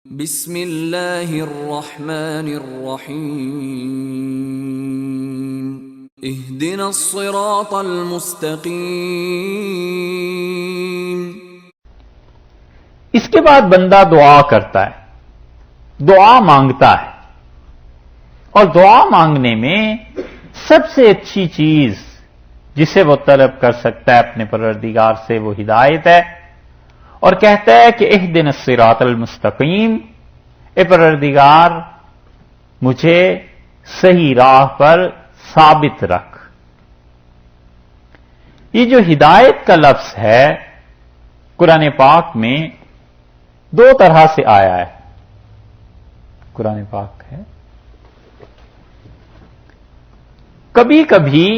بسم اللہ الرحمن الرحیم اہدنا الصراط المستقیم۔ اس کے بعد بندہ دعا کرتا ہے، دعا مانگتا ہے، اور دعا مانگنے میں سب سے اچھی چیز جسے وہ طلب کر سکتا ہے اپنے پروردگار سے وہ ہدایت ہے، اور کہتا ہے کہ اہدنا الصراط المستقیم، اے پروردگار مجھے صحیح راہ پر ثابت رکھ۔ یہ جو ہدایت کا لفظ ہے قرآن پاک میں دو طرح سے آیا ہے۔ قرآن پاک ہے کبھی کبھی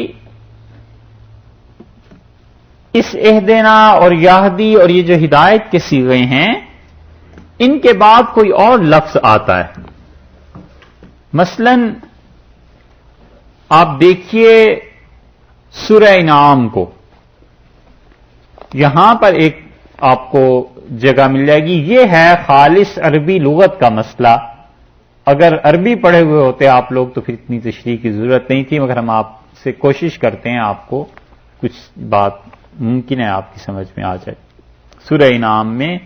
اس اہدنا اور یہدی اور یہ جو ہدایت کے صیغے ہیں ان کے بعد کوئی اور لفظ آتا ہے۔ مثلا آپ دیکھیے سورہ انعام کو، یہاں پر ایک آپ کو جگہ مل جائے گی۔ یہ ہے خالص عربی لغت کا مسئلہ۔ اگر عربی پڑھے ہوئے ہوتے آپ لوگ تو پھر اتنی تشریح کی ضرورت نہیں تھی، مگر ہم آپ سے کوشش کرتے ہیں آپ کو کچھ بات ممکن ہے آپ کی سمجھ میں آ جائے۔ سورہ انعام میں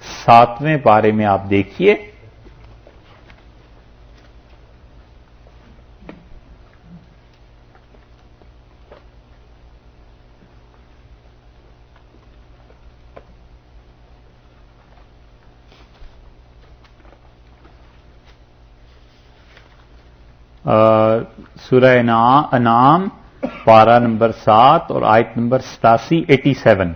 7ویں پارے میں آپ دیکھیے، سورہ انعام پارہ نمبر 7 اور آیت نمبر 87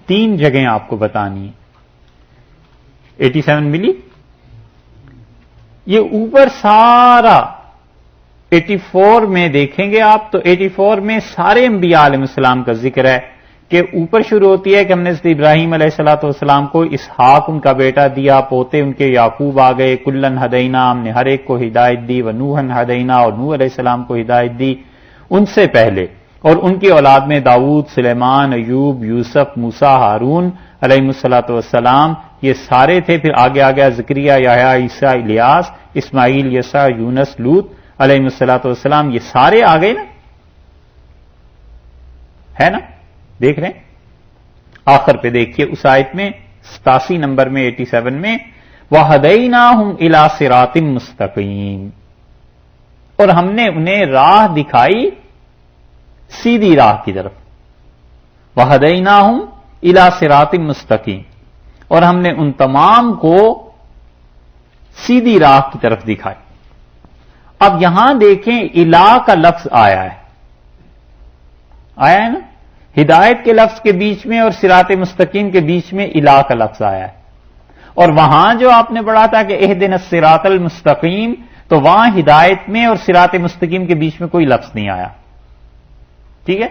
تین جگہیں آپ کو بتانی ہے۔ 87 ملی؟ یہ اوپر سارا 84 میں دیکھیں گے آپ تو 84 میں سارے انبیاء علیہ السلام کا ذکر ہے کہ اوپر شروع ہوتی ہے کہ ہم نے حضرت ابراہیم علیہ السلام کو اسحاق ان کا بیٹا دیا، پوتے ان کے یعقوب آ گئے، کلن ہدینا، ہم نے ہر ایک کو ہدایت دی، ونوحن ہدینا، اور نوح علیہ السلام کو ہدایت دی ان سے پہلے، اور ان کی اولاد میں داؤد، سلیمان، ایوب، یوسف، موسیٰ، ہارون علیہ السلام، یہ سارے تھے۔ پھر آگے آگیا زکریا، یحییٰ، عیسیٰ، الیاس، اسماعیل، یسع، یونس، لوط علیہ السلام، یہ سارے آ گئے نا، ہے نا؟ دیکھ رہے ہیں آخر پہ دیکھیے اس آیت میں 87 نمبر میں 87 میں وَهَدَيْنَاهُمْ إِلَىٰ صِرَاطٍ مُسْتَقِيمٍ، اور ہم نے انہیں راہ دکھائی سیدھی راہ کی طرف۔ وَهَدَيْنَاهُمْ إِلَىٰ صِرَاطٍ مُسْتَقِيمٍ، اور ہم نے ان تمام کو سیدھی راہ کی طرف دکھائی۔ اب یہاں دیکھیں الہ کا لفظ آیا ہے نا، ہدایت کے لفظ کے بیچ میں اور صراط مستقیم کے بیچ میں الہ کا لفظ آیا ہے، اور وہاں جو آپ نے پڑھا تھا کہ اہدنا الصراط المستقیم، تو وہاں ہدایت میں اور صراط مستقیم کے بیچ میں کوئی لفظ نہیں آیا۔ ٹھیک ہے،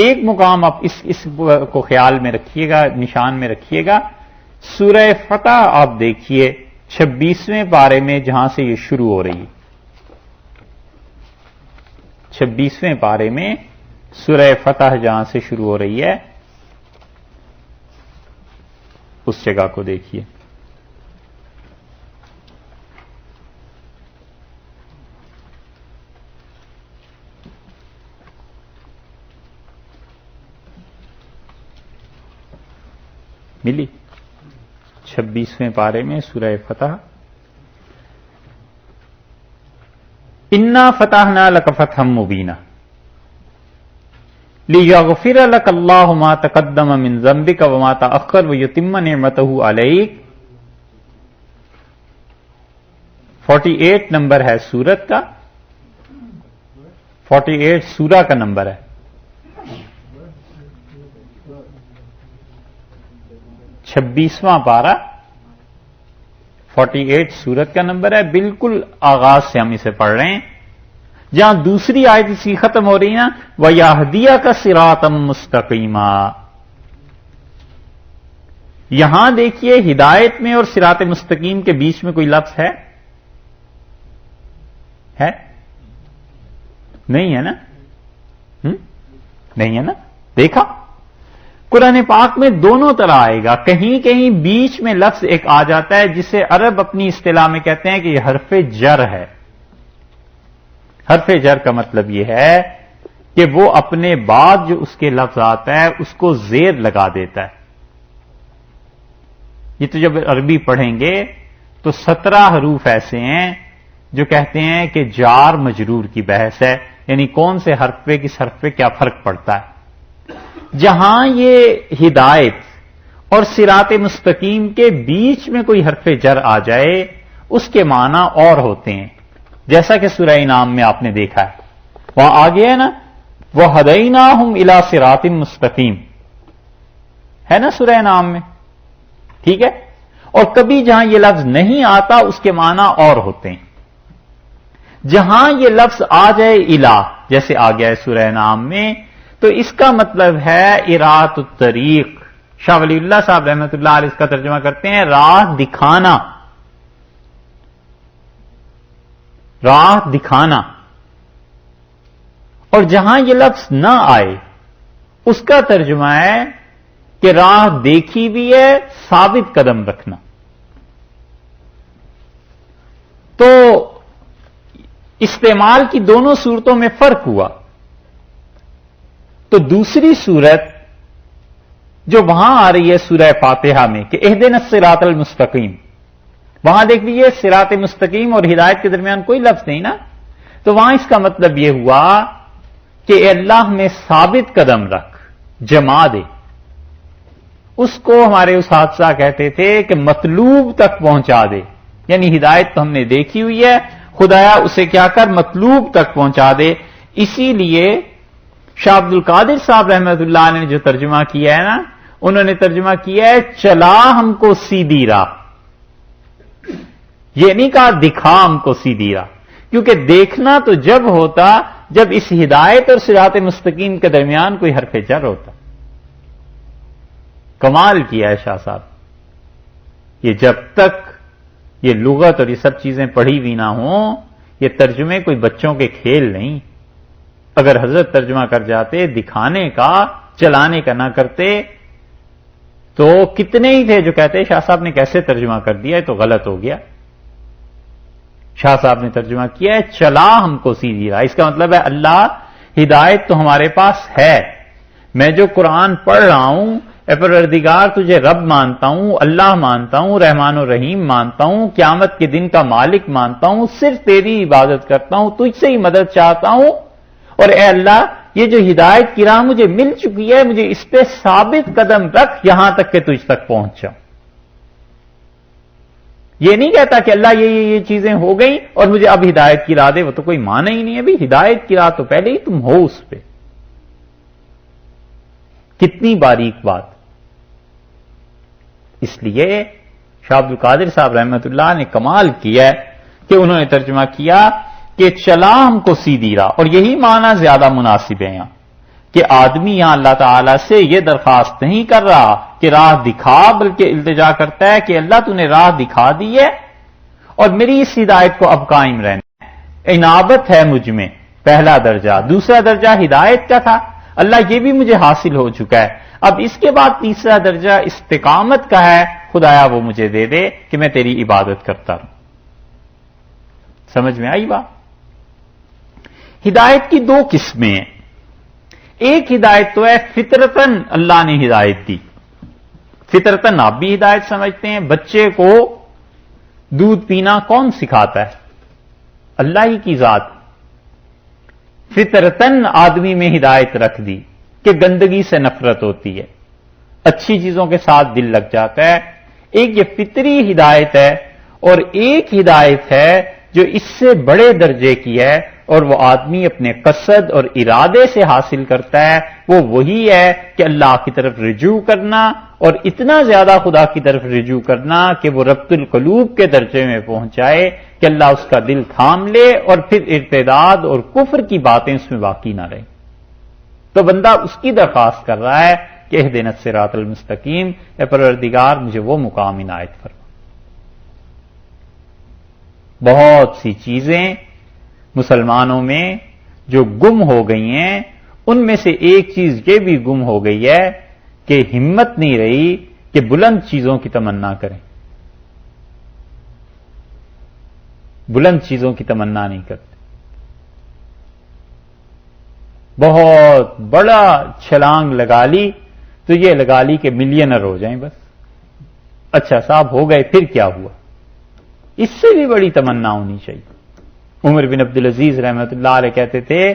ایک مقام آپ اس کو خیال میں رکھیے گا، نشان میں رکھیے گا۔ سورہ فتح آپ دیکھیے 26ویں پارے میں جہاں سے یہ شروع ہو رہی ہے، 26ویں پارے میں سورہ فتح جہاں سے شروع ہو رہی ہے اس جگہ کو دیکھیے۔ ملی 26ویں پارے میں سورہ فتح، انا فتحنا لک فتحا مبینا لیغفر لک اللہ ما تقدم من ذنبک وما تأخر ویتم نعمتہ علیک۔ 48 نمبر ہے سورت کا، 48 سورہ کا نمبر ہے، 26واں پارہ 48 سورت کا نمبر ہے، بالکل آغاز سے ہم اسے پڑھ رہے ہیں، جہاں دوسری آیت اسی ختم ہو رہی نا وَيَهْدِيَكَ صِرَاطًا مُسْتَقِيمًا۔ یہاں دیکھیے ہدایت میں اور صراط مستقیم کے بیچ میں کوئی لفظ ہے؟ ہے؟ نہیں ہے نا؟ نہیں ہے نا؟ دیکھا قرآن پاک میں دونوں طرح آئے گا. کہیں کہیں بیچ میں لفظ ایک آ جاتا ہے جسے عرب اپنی اصطلاح میں کہتے ہیں کہ یہ حرف جر ہے. حرف جر کا مطلب یہ ہے کہ وہ اپنے بعد جو اس کے لفظ آتا ہے اس کو زیر لگا دیتا ہے. یہ تو جب عربی پڑھیں گے تو 17 حروف ایسے ہیں جو کہتے ہیں کہ جار مجرور کی بحث ہے، یعنی کون سے حرف پہ کس حرف پہ کیا فرق پڑتا ہے. جہاں یہ ہدایت اور صراط مستقیم کے بیچ میں کوئی حرف جر آ جائے اس کے معنی اور ہوتے ہیں، جیسا کہ سورہ انعام میں آپ نے دیکھا ہے. وہاں آگے ہے نا وَهَدَيْنَاهُمْ إِلَىٰ صِرَاطٍ مُسْتَقِيمٍ، ہے نا سورہ انعام میں؟ ٹھیک ہے. اور کبھی جہاں یہ لفظ نہیں آتا اس کے معنی اور ہوتے ہیں. جہاں یہ لفظ آ جائے الہ، جیسے آ گیا ہے سورہ انعام میں، تو اس کا مطلب ہے اراۃ الطریق. شاہ ولی اللہ صاحب رحمۃ اللہ علیہ اس کا ترجمہ کرتے ہیں راہ دکھانا. راہ دکھانا. اور جہاں یہ لفظ نہ آئے اس کا ترجمہ ہے کہ راہ دیکھی بھی ہے، ثابت قدم رکھنا. تو استعمال کی دونوں صورتوں میں فرق ہوا. تو دوسری صورت جو وہاں آ رہی ہے سورہ فاتحہ میں کہ اہدنا الصراط المستقیم، وہاں دیکھ لیجیے صراط مستقیم اور ہدایت کے درمیان کوئی لفظ نہیں نا. تو وہاں اس کا مطلب یہ ہوا کہ اے اللہ میں ثابت قدم رکھ، جما دے. اس کو ہمارے اساتذہ کہتے تھے کہ مطلوب تک پہنچا دے. یعنی ہدایت تو ہم نے دیکھی ہوئی ہے، خدایا اسے کیا کر مطلوب تک پہنچا دے. اسی لیے شاہ عبد القادر صاحب رحمۃ اللہ نے جو ترجمہ کیا ہے نا، انہوں نے ترجمہ کیا ہے چلا ہم کو سیدھی راہ. یہ نہیں کہا دکھا ہم کو سیدھی راہ، کیونکہ دیکھنا تو جب ہوتا جب اس ہدایت اور صراط مستقیم کے درمیان کوئی حرف جر ہوتا. کمال کیا ہے شاہ صاحب. یہ جب تک یہ لغت اور یہ سب چیزیں پڑھی بھی نہ ہوں، یہ ترجمے کوئی بچوں کے کھیل نہیں. اگر حضرت ترجمہ کر جاتے دکھانے کا چلانے کا نہ کرتے تو کتنے ہی تھے جو کہتے شاہ صاحب نے کیسے ترجمہ کر دیا، تو غلط ہو گیا. شاہ صاحب نے ترجمہ کیا ہے چلا ہم کو سیدھی راہ. اس کا مطلب ہے اللہ ہدایت تو ہمارے پاس ہے، میں جو قرآن پڑھ رہا ہوں اے پروردگار تجھے رب مانتا ہوں، اللہ مانتا ہوں، رحمان و رحیم مانتا ہوں، قیامت کے دن کا مالک مانتا ہوں، صرف تیری عبادت کرتا ہوں، تجھ سے ہی مدد چاہتا ہوں. اور اے اللہ یہ جو ہدایت کی راہ مجھے مل چکی ہے مجھے اس پہ ثابت قدم رکھ یہاں تک کہ تجھ تک پہنچ جاؤں. یہ نہیں کہتا کہ اللہ یہ چیزیں ہو گئیں اور مجھے اب ہدایت کی راہ دے، وہ تو کوئی معنی ہی نہیں ہے. بھی ہدایت کی راہ تو پہلے ہی تم ہو اس پہ. کتنی باریک بات. اس لیے شاہ عبد القادر صاحب رحمۃ اللہ نے کمال کیا ہے کہ انہوں نے ترجمہ کیا کہ چلا ہم کو سیدھی راہ. اور یہی معنی زیادہ مناسب ہے یہاں کہ آدمی یہاں اللہ تعالیٰ سے یہ درخواست نہیں کر رہا کہ راہ دکھا، بلکہ التجا کرتا ہے کہ اللہ تو نے راہ دکھا دی ہے اور میری اس ہدایت کو اب قائم رہنا ہے. عنابت ہے مجھ میں پہلا درجہ، دوسرا درجہ ہدایت کا تھا، اللہ یہ بھی مجھے حاصل ہو چکا ہے. اب اس کے بعد تیسرا درجہ استقامت کا ہے، خدایا وہ مجھے دے دے کہ میں تیری عبادت کرتا رہوں. سمجھ میں آئی بات؟ ہدایت کی دو قسمیں ہیں. ایک ہدایت تو ہے فطرتاً اللہ نے ہدایت دی. فطرتاً آپ بھی ہدایت سمجھتے ہیں. بچے کو دودھ پینا کون سکھاتا ہے؟ اللہ ہی کی ذات. فطرتاً آدمی میں ہدایت رکھ دی کہ گندگی سے نفرت ہوتی ہے، اچھی چیزوں کے ساتھ دل لگ جاتا ہے. ایک یہ فطری ہدایت ہے اور ایک ہدایت ہے جو اس سے بڑے درجے کی ہے اور وہ آدمی اپنے قصد اور ارادے سے حاصل کرتا ہے. وہ وہی ہے کہ اللہ کی طرف رجوع کرنا اور اتنا زیادہ خدا کی طرف رجوع کرنا کہ وہ ربط القلوب کے درجے میں پہنچائے کہ اللہ اس کا دل تھام لے اور پھر ارتداد اور کفر کی باتیں اس میں باقی نہ رہیں. تو بندہ اس کی درخواست کر رہا ہے کہ اہدنا الصراط المستقیم، اے پروردگار مجھے وہ مقام عنایت فرما. بہت سی چیزیں مسلمانوں میں جو گم ہو گئی ہیں ان میں سے ایک چیز یہ بھی گم ہو گئی ہے کہ ہمت نہیں رہی کہ بلند چیزوں کی تمنا کریں، بلند چیزوں کی تمنا نہیں کرتے، بہت بڑا چھلانگ لگا لی تو یہ لگا لی کہ ملینر ہو جائیں بس، اچھا صاحب ہو گئے پھر کیا ہوا، اس سے بھی بڑی تمنا ہونی چاہیے۔ عمر بن عبدالعزیز رحمۃ اللہ علیہ کہتے تھے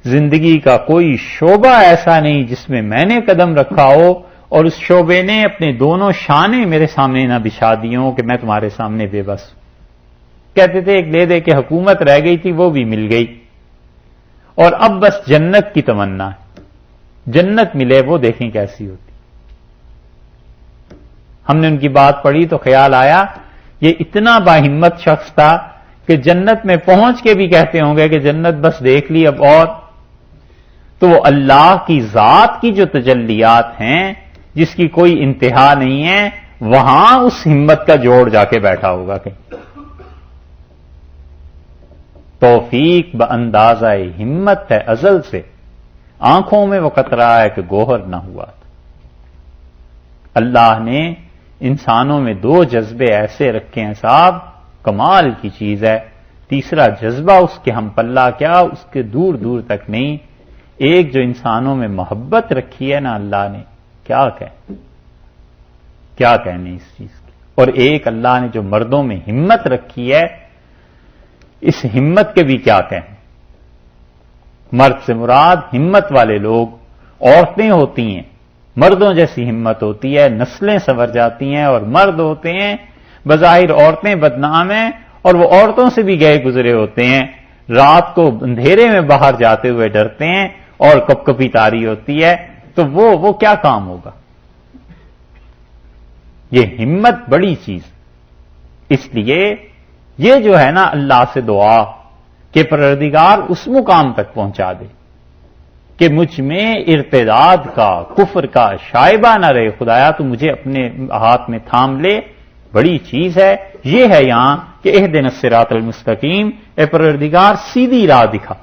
زندگی کا کوئی شعبہ ایسا نہیں جس میں میں نے قدم رکھا ہو اور اس شعبے نے اپنے دونوں شانے میرے سامنے نہ بچھا دی ہوں کہ میں تمہارے سامنے بے بس ہوں۔ کہتے تھے ایک لے دے کہ حکومت رہ گئی تھی وہ بھی مل گئی اور اب بس جنت کی تمنا ہے، جنت ملے وہ دیکھیں کیسی ہوتی۔ ہم نے ان کی بات پڑھی تو خیال آیا یہ اتنا باہمت شخص تھا کہ جنت میں پہنچ کے بھی کہتے ہوں گے کہ جنت بس دیکھ لی اب، اور تو وہ اللہ کی ذات کی جو تجلیات ہیں جس کی کوئی انتہا نہیں ہے، وہاں اس ہمت کا جوڑ جا کے بیٹھا ہوگا کہیں۔ توفیق باندازہ ہمت ہے ازل سے، آنکھوں میں وہ قطرہ ہے کہ گوہر نہ ہوا تھا۔ اللہ نے انسانوں میں دو جذبے ایسے رکھے ہیں صاحب، کمال کی چیز ہے۔ تیسرا جذبہ اس کے ہم پلہ کیا، اس کے دور دور تک نہیں۔ ایک جو انسانوں میں محبت رکھی ہے نا اللہ نے، کیا کہنے اس چیز کی، اور ایک اللہ نے جو مردوں میں ہمت رکھی ہے، اس ہمت کے بھی کیا کہیں۔ مرد سے مراد ہمت والے لوگ عورتیں ہوتی ہیں، مردوں جیسی ہمت ہوتی ہے، نسلیں سنور جاتی ہیں، اور مرد ہوتے ہیں بظاہر عورتیں بدنام ہیں اور وہ عورتوں سے بھی گئے گزرے ہوتے ہیں، رات کو اندھیرے میں باہر جاتے ہوئے ڈرتے ہیں اور کپ کپی تاری ہوتی ہے، تو وہ کیا کام ہوگا۔ یہ ہمت بڑی چیز، اس لیے یہ جو ہے نا اللہ سے دعا کہ پروردگار اس مقام تک پہنچا دے کہ مجھ میں ارتداد کا، کفر کا شائبہ نہ رہے، خدایا تو مجھے اپنے ہاتھ میں تھام لے، بڑی چیز ہے۔ یہ ہے یہاں کہ اہدنا الصراط المستقیم، اے پروردگار سیدھی راہ دکھا۔